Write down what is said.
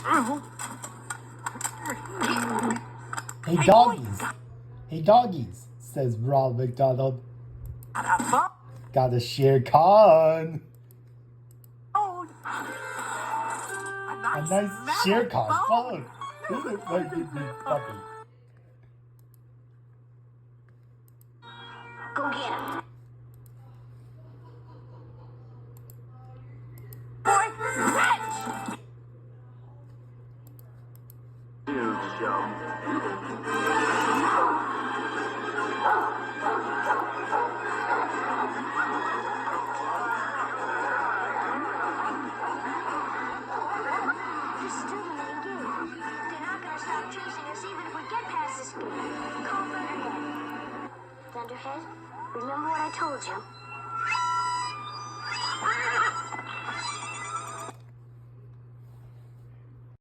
Hey, doggies. Hey, doggies, says Ronald McDonald. Got a Shere Khan. A nice Shere Khan phone. This looks like a big puppy. Go get him. Thunderhead, remember what I told you?